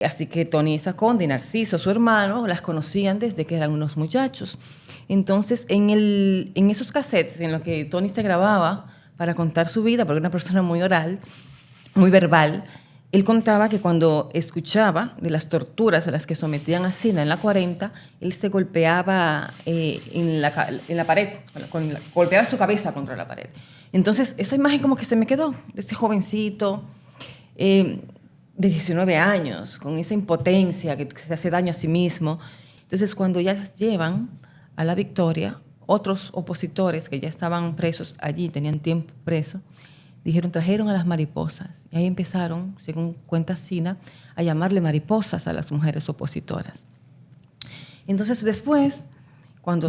Así que Tony Saconde y Narciso, su hermano, las conocían desde que eran unos muchachos. Entonces, en esos cassettes en los que Tony se grababa para contar su vida, porque era una persona muy oral, muy verbal, él contaba que cuando escuchaba de las torturas a las que sometían a Sina en la 40, él se golpeaba en la pared, golpeaba su cabeza contra la pared. Entonces, esa imagen como que se me quedó, de ese jovencito de 19 años, con esa impotencia que se hace daño a sí mismo. Entonces, cuando ya llevan a la victoria, otros opositores que ya estaban presos allí, tenían tiempo presos, trajeron a las mariposas. Y ahí empezaron, según cuenta Sina, a llamarle mariposas a las mujeres opositoras. Entonces después, cuando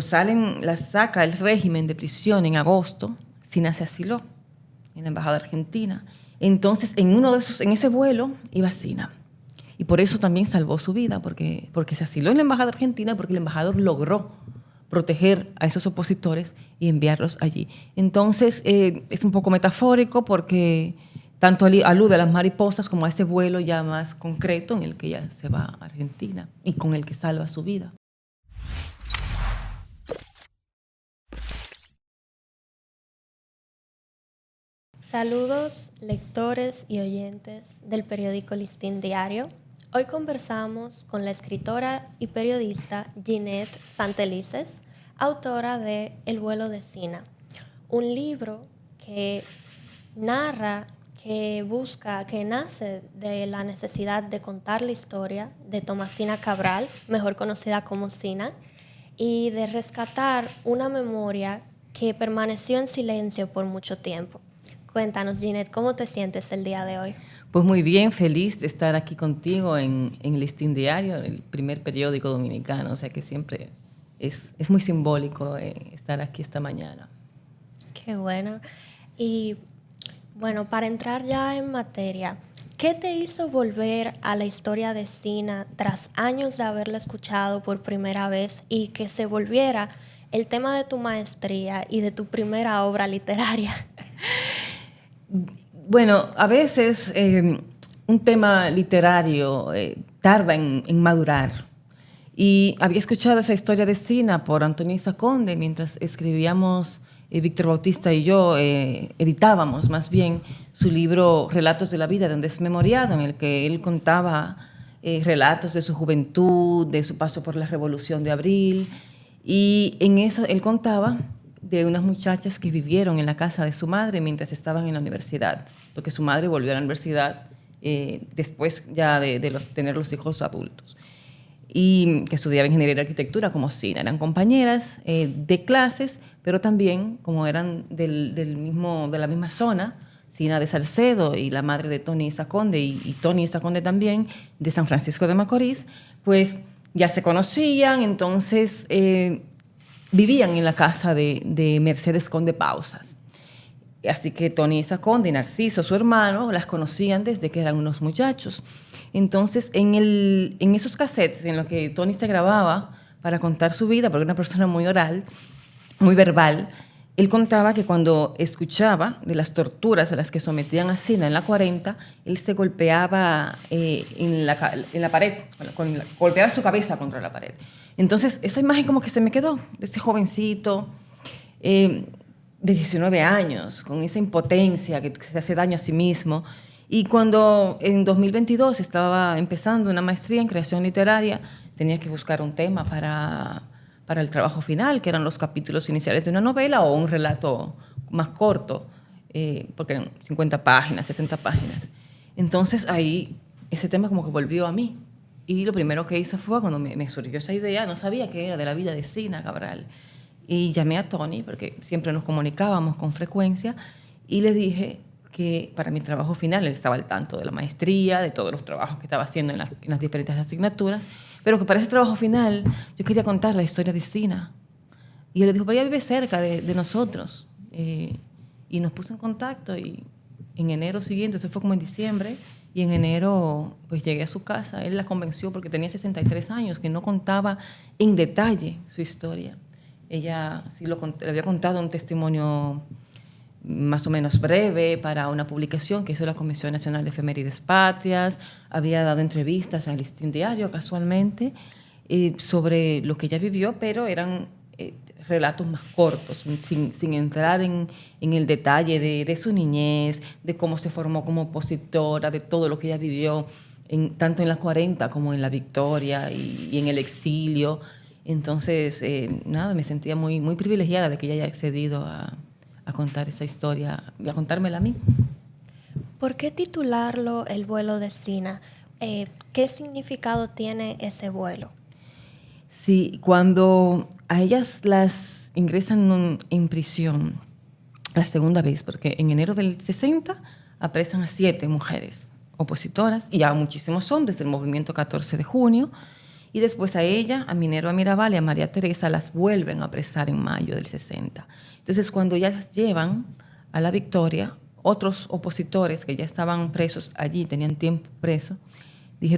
las saca el régimen de prisión en agosto, Sina se asiló en la embajada argentina. Entonces, en ese vuelo iba Sina. Y por eso también salvó su vida, porque se asiló en la embajada argentina, porque el embajador logró proteger a esos opositores y enviarlos allí. Entonces, es un poco metafórico porque tanto alude a las mariposas como a ese vuelo ya más concreto en el que ella se va a Argentina y con el que salva su vida. Saludos, lectores y oyentes del periódico Listín Diario. Hoy conversamos con la escritora y periodista Ginette Santelices, autora de El vuelo de Sina, un libro que narra, que busca, que nace de la necesidad de contar la historia de Tomasina Cabral, mejor conocida como Sina, y de rescatar una memoria que permaneció en silencio por mucho tiempo. Cuéntanos, Ginette, ¿cómo te sientes el día de hoy? Pues muy bien, feliz de estar aquí contigo en Listín Diario, el primer periódico dominicano, o sea que siempre es muy simbólico estar aquí esta mañana. Qué bueno. Y bueno, para entrar ya en materia, ¿qué te hizo volver a la historia de Sina tras años de haberla escuchado por primera vez y que se volviera el tema de tu maestría y de tu primera obra literaria? Bueno, a veces un tema literario tarda en madurar. Y había escuchado esa historia de Sina por Antonín Saconde mientras escribíamos, Víctor Bautista y yo, editábamos más bien su libro Relatos de la Vida, donde es memoriado, en el que él contaba relatos de su juventud, de su paso por la Revolución de Abril. Y en eso él contaba de unas muchachas que vivieron en la casa de su madre mientras estaban en la universidad, porque su madre volvió a la universidad después ya de tener los hijos adultos, y que estudiaba ingeniería y arquitectura como Sina. Eran compañeras de clases, pero también, como eran de la misma zona, Sina de Salcedo y la madre de Tony Saconde, y Tony Saconde también, de San Francisco de Macorís, pues ya se conocían, entonces vivían en la casa de Mercedes Conde Pausas. Así que Tony Saconde y Narciso, su hermano, las conocían desde que eran unos muchachos. Entonces, en esos cassettes en los que Tony se grababa para contar su vida, porque era una persona muy oral, muy verbal, él contaba que cuando escuchaba de las torturas a las que sometían a Sina en la 40, él se golpeaba en la pared, golpeaba su cabeza contra la pared. Entonces, esa imagen como que se me quedó, de ese jovencito de 19 años, con esa impotencia que se hace daño a sí mismo. Y cuando en 2022 estaba empezando una maestría en creación literaria, tenía que buscar un tema para el trabajo final, que eran los capítulos iniciales de una novela o un relato más corto, porque eran 50 páginas, 60 páginas. Entonces ahí ese tema como que volvió a mí. Y lo primero que hice fue, cuando me surgió esa idea, no sabía qué era de la vida de Sina Cabral, y llamé a Tony, porque siempre nos comunicábamos con frecuencia, y le dije que para mi trabajo final, él estaba al tanto de la maestría, de todos los trabajos que estaba haciendo en las diferentes asignaturas, pero que para ese trabajo final yo quería contar la historia de Sina. Y él le dijo, pero ella vive cerca de nosotros. Y nos puso en contacto, y en enero siguiente, eso fue como en diciembre, y en enero pues llegué a su casa. Él la convenció porque tenía 63 años, que no contaba en detalle su historia. Ella sí le había contado un testimonio más o menos breve para una publicación que hizo la Comisión Nacional de Efemérides Patrias. Había dado entrevistas al Listín Diario casualmente sobre lo que ella vivió, pero eran relatos más cortos, sin entrar en el detalle de su niñez, de cómo se formó como opositora, de todo lo que ella vivió, tanto en la 40 como en la Victoria y en el exilio. Entonces, nada, me sentía muy, muy privilegiada de que ella haya accedido a contar esa historia y a contármela a mí. ¿Por qué titularlo El vuelo de Zina? ¿Qué significado tiene ese vuelo? Sí, cuando a ellas las ingresan en prisión la segunda vez, porque en enero del 60 apresan a 7 mujeres opositoras y a muchísimos hombres del movimiento 14 de junio, y después a ella, a Minerva Mirabal y a María Teresa las vuelven a apresar en mayo del 60. Entonces, cuando ya las llevan a la Victoria, otros opositores que ya estaban presos allí, tenían tiempo presos,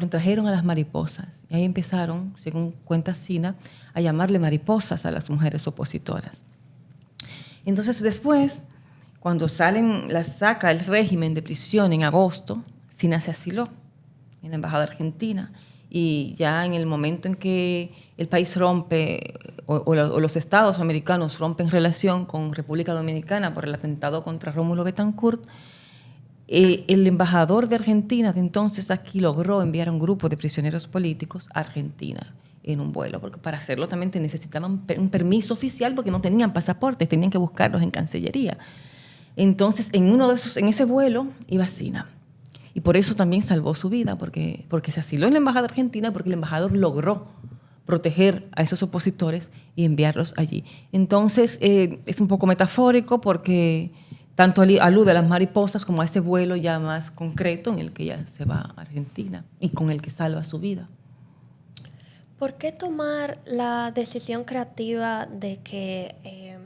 trajeron a las mariposas. Y ahí empezaron, según cuenta Zina, a llamarle mariposas a las mujeres opositoras. Entonces después, cuando las saca el régimen de prisión en agosto, Zina se asiló en la Embajada Argentina. Y ya en el momento en que el país rompe, o los estados americanos rompen relación con República Dominicana por el atentado contra Rómulo Betancourt, el embajador de Argentina de entonces aquí logró enviar a un grupo de prisioneros políticos a Argentina en un vuelo, porque para hacerlo también necesitaban un permiso oficial porque no tenían pasaportes, tenían que buscarlos en Cancillería. Entonces, en ese vuelo iba Zina. Y por eso también salvó su vida, porque se asiló en la embajada argentina, porque el embajador logró proteger a esos opositores y enviarlos allí. Entonces, es un poco metafórico porque tanto alude a las mariposas como a ese vuelo ya más concreto en el que ella se va a Argentina y con el que salva su vida. ¿Por qué tomar la decisión creativa de que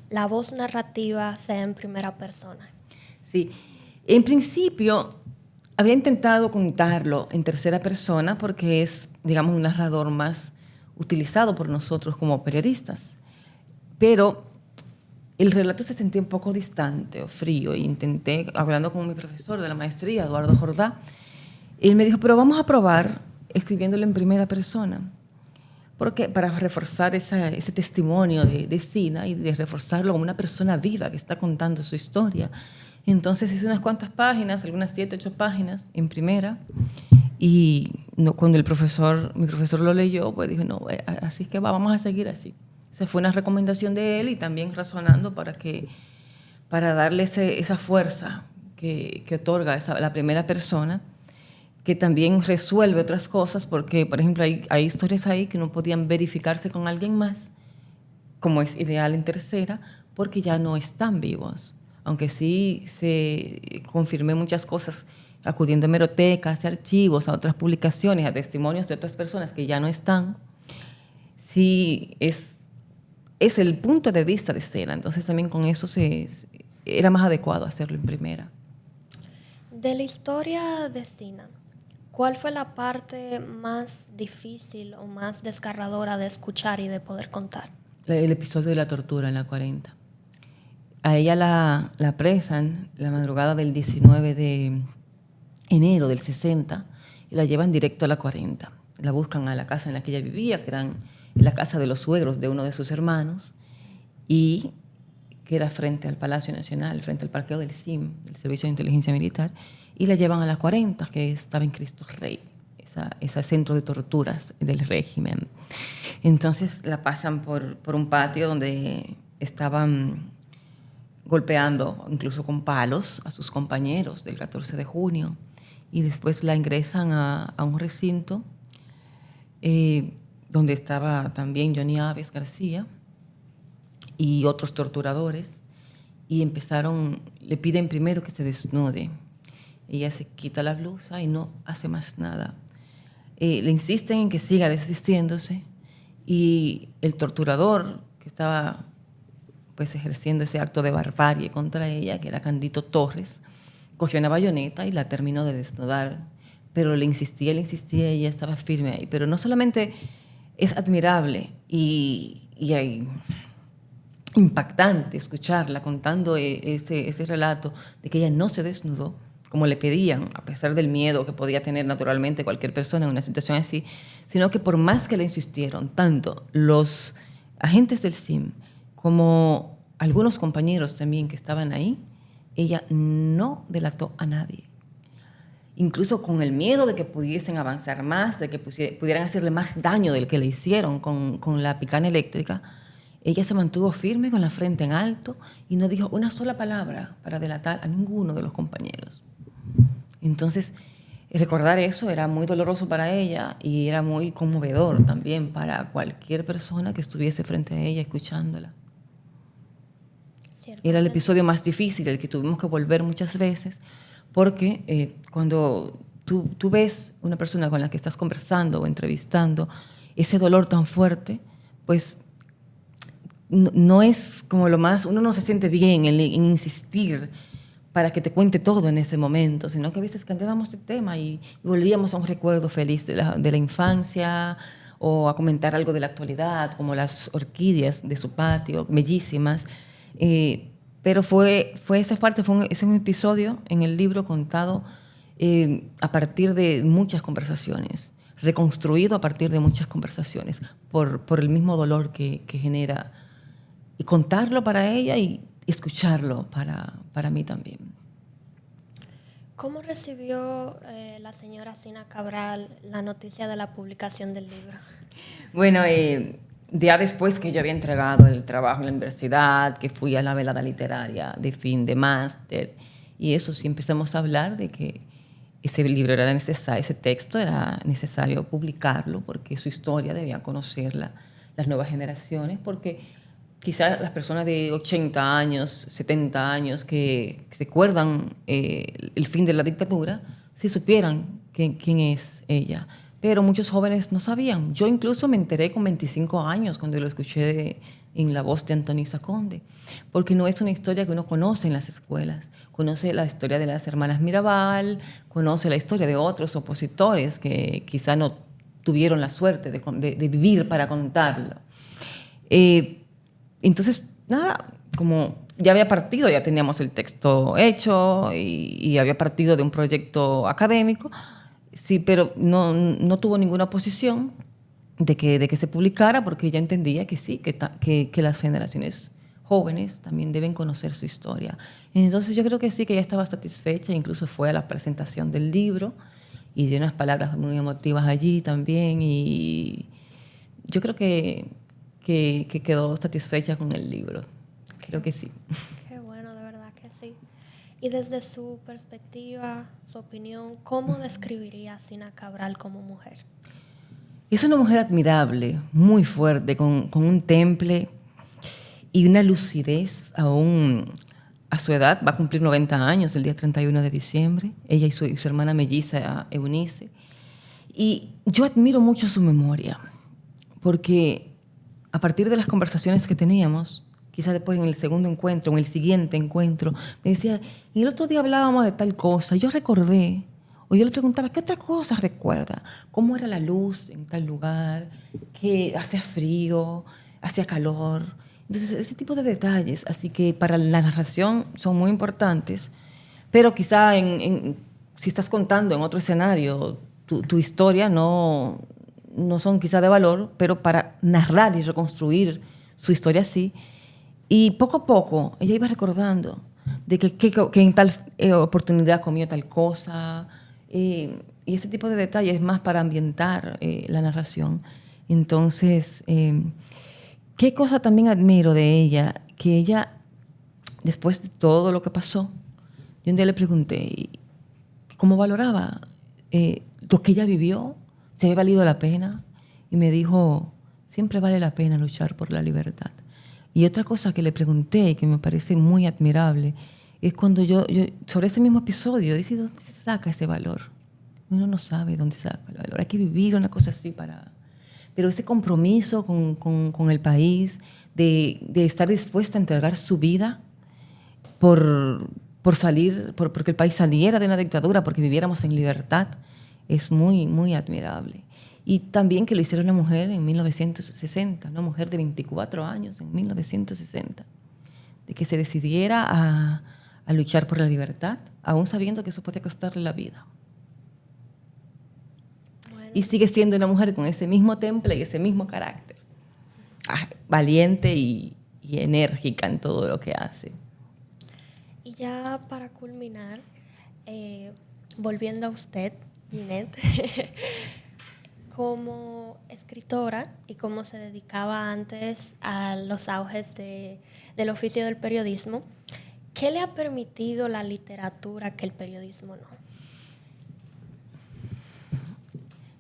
la voz narrativa sea en primera persona? Sí, en principio había intentado contarlo en tercera persona porque es, digamos, un narrador más utilizado por nosotros como periodistas. Pero el relato se sentía un poco distante o frío e intenté, hablando con mi profesor de la maestría, Eduardo Jordá, él me dijo, pero vamos a probar escribiéndolo en primera persona. Porque para reforzar ese testimonio de Zina y de reforzarlo como una persona viva que está contando su historia. Entonces hice unas cuantas páginas, algunas 7, 8 páginas en primera, y cuando mi profesor lo leyó, pues dije, no, así es que vamos a seguir así. Esa fue una recomendación de él y también razonando para darle esa fuerza que otorga la primera persona, que también resuelve otras cosas, porque, por ejemplo, hay historias ahí que no podían verificarse con alguien más, como es ideal en tercera, porque ya no están vivos. Aunque sí se confirmé muchas cosas acudiendo a hemerotecas, a archivos, a otras publicaciones, a testimonios de otras personas que ya no están, sí es el punto de vista de Zina. Entonces también con eso era más adecuado hacerlo en primera. De la historia de Zina, ¿cuál fue la parte más difícil o más desgarradora de escuchar y de poder contar? El episodio de la tortura en la 40. A ella la apresan la madrugada del 19 de enero del 60 y la llevan directo a la 40. La buscan a la casa en la que ella vivía, que eran en la casa de los suegros de uno de sus hermanos, y que era frente al Palacio Nacional, frente al parqueo del SIM, el Servicio de Inteligencia Militar, y la llevan a la 40, que estaba en Cristo Rey, ese centro de torturas del régimen. Entonces la pasan por un patio donde estaban golpeando, incluso con palos, a sus compañeros del 14 de junio, y después la ingresan a un recinto donde estaba también Johnny Aves García y otros torturadores, y le piden primero que se desnude. Ella se quita la blusa y no hace más nada. Le insisten en que siga desvistiéndose, y el torturador que estaba pues ejerciendo ese acto de barbarie contra ella, que era Candito Torres, cogió una bayoneta y la terminó de desnudar. Pero le insistía, y ella estaba firme ahí. Pero no solamente es admirable y impactante escucharla contando ese relato de que ella no se desnudó, como le pedían, a pesar del miedo que podía tener naturalmente cualquier persona en una situación así, sino que por más que le insistieron, tanto los agentes del CIM como algunos compañeros también que estaban ahí, ella no delató a nadie. Incluso con el miedo de que pudiesen avanzar más, de que pudieran hacerle más daño del que le hicieron con la picana eléctrica, ella se mantuvo firme con la frente en alto y no dijo una sola palabra para delatar a ninguno de los compañeros. Entonces, recordar eso era muy doloroso para ella y era muy conmovedor también para cualquier persona que estuviese frente a ella escuchándola. Era el episodio más difícil, el que tuvimos que volver muchas veces, porque cuando tú ves una persona con la que estás conversando o entrevistando, ese dolor tan fuerte, pues no es como lo más, uno no se siente bien en insistir para que te cuente todo en ese momento, sino que a veces cambiábamos de tema y volvíamos a un recuerdo feliz de la infancia o a comentar algo de la actualidad, como las orquídeas de su patio, bellísimas. Pero fue esa parte, es un episodio en el libro contado a partir de muchas conversaciones, reconstruido a partir de muchas conversaciones, por el mismo dolor que genera. Y contarlo para ella y escucharlo para mí también. ¿Cómo recibió la señora Zina Cabral la noticia de la publicación del libro? Bueno, ya después que yo había entregado el trabajo en la universidad, que fui a la velada literaria de fin de máster, y eso sí empezamos a hablar de que ese libro era necesario, ese texto era necesario publicarlo, porque su historia debían conocerla las nuevas generaciones, porque quizás las personas de 80 años, 70 años que recuerdan el fin de la dictadura, si supieran quién es ella. Pero muchos jóvenes no sabían. Yo incluso me enteré con 25 años cuando lo escuché en la voz de Antoniza Conde, porque no es una historia que uno conoce en las escuelas. Conoce la historia de las hermanas Mirabal, conoce la historia de otros opositores que quizá no tuvieron la suerte de vivir para contarlo. Entonces, nada, como ya había partido, ya teníamos el texto hecho y había partido de un proyecto académico, sí, pero no tuvo ninguna oposición de que se publicara, porque ella entendía que sí, que las generaciones jóvenes también deben conocer su historia. Entonces yo creo que sí, que ella estaba satisfecha, incluso fue a la presentación del libro y dio unas palabras muy emotivas allí también, y yo creo que quedó satisfecha con el libro. Creo que sí. Qué bueno, de verdad que sí. Y desde su perspectiva, su opinión, ¿cómo describiría a Zina Cabral como mujer? Es una mujer admirable, muy fuerte, con un temple y una lucidez aún a su edad. Va a cumplir 90 años el día 31 de diciembre, ella y su hermana melliza, Eunice. Y yo admiro mucho su memoria, porque a partir de las conversaciones que teníamos, quizás después en el segundo encuentro, en el siguiente encuentro, me decía, y el otro día hablábamos de tal cosa, yo recordé, o yo le preguntaba, ¿qué otra cosa recuerda? ¿Cómo era la luz en tal lugar? ¿Que hacía frío? ¿Hacía calor? Entonces, ese tipo de detalles, así que para la narración son muy importantes, pero quizá si estás contando en otro escenario, tu historia no son quizá de valor, pero para narrar y reconstruir su historia sí. Y poco a poco ella iba recordando de que en tal oportunidad comió tal cosa, y ese tipo de detalles más para ambientar la narración. Entonces, qué cosa también admiro de ella, que ella, después de todo lo que pasó, yo un día le pregunté cómo valoraba lo que ella vivió, si había valido la pena, y me dijo, siempre vale la pena luchar por la libertad. Y otra cosa que le pregunté, que me parece muy admirable, es cuando yo sobre ese mismo episodio, dice, ¿dónde se saca ese valor? Uno no sabe dónde se saca el valor. Hay que vivir una cosa así para... Pero ese compromiso con el país, de estar dispuesta a entregar su vida por salir, porque el país saliera de una dictadura, porque viviéramos en libertad, es muy, muy admirable. y también que lo hiciera una mujer en 1960, una mujer de 24 años en 1960, de que se decidiera a luchar por la libertad, aún sabiendo que eso podía costarle la vida. Bueno. Y sigue siendo una mujer con ese mismo temple y ese mismo carácter, valiente y enérgica en todo lo que hace. Y ya para culminar, volviendo a usted, Ginette, como escritora y cómo se dedicaba antes a los auges del oficio del periodismo, ¿qué le ha permitido la literatura que el periodismo no?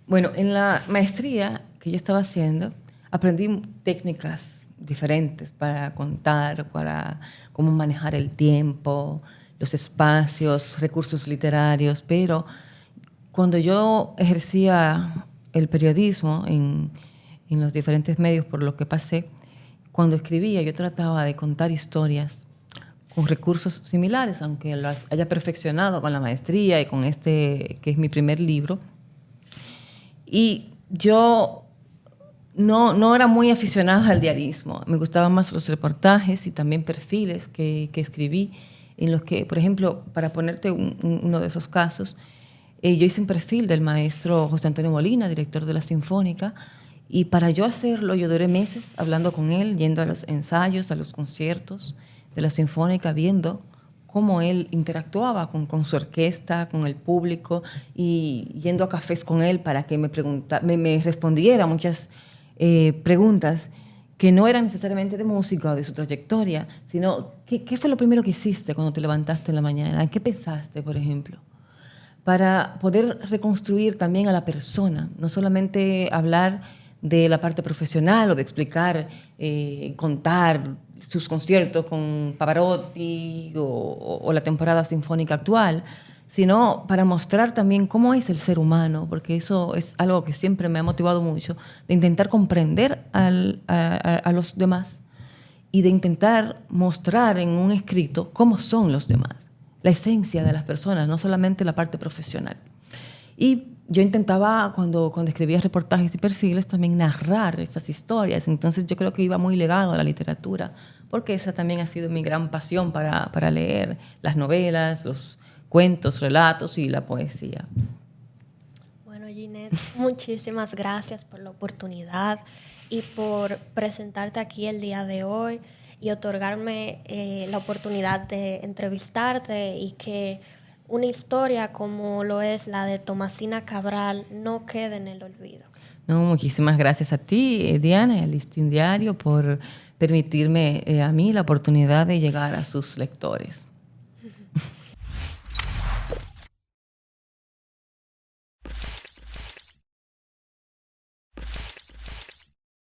Bueno, en la maestría que yo estaba haciendo, aprendí técnicas diferentes para contar, para cómo manejar el tiempo, los espacios, recursos literarios, pero cuando yo ejercía el periodismo en los diferentes medios por los que pasé, cuando escribía yo trataba de contar historias con recursos similares, aunque las haya perfeccionado con la maestría y con este, que es mi primer libro. Y yo no era muy aficionada al diarismo. Me gustaban más los reportajes y también perfiles que escribí, en los que, por ejemplo, para ponerte uno de esos casos, yo hice un perfil del maestro José Antonio Molina, director de la Sinfónica, y para yo hacerlo yo duré meses hablando con él, yendo a los ensayos, a los conciertos de la Sinfónica, viendo cómo él interactuaba con su orquesta, con el público, y yendo a cafés con él para que me respondiera muchas preguntas que no eran necesariamente de música o de su trayectoria, sino ¿qué fue lo primero que hiciste cuando te levantaste en la mañana? ¿En qué pensaste, por ejemplo? Para poder reconstruir también a la persona, no solamente hablar de la parte profesional o de explicar, contar sus conciertos con Pavarotti o la temporada sinfónica actual, sino para mostrar también cómo es el ser humano, porque eso es algo que siempre me ha motivado mucho, de intentar comprender a los demás y de intentar mostrar en un escrito cómo son los demás, la esencia de las personas, no solamente la parte profesional. Y yo intentaba, cuando escribía reportajes y perfiles, también narrar esas historias. Entonces yo creo que iba muy ligado a la literatura, porque esa también ha sido mi gran pasión para leer las novelas, los cuentos, relatos y la poesía. Bueno, Ginette, muchísimas gracias por la oportunidad y por presentarte aquí el día de hoy y otorgarme la oportunidad de entrevistarte y que una historia como lo es la de Tomasina Cabral no quede en el olvido. No, muchísimas gracias a ti, Diana, y al Listín Diario por permitirme a mí la oportunidad de llegar a sus lectores.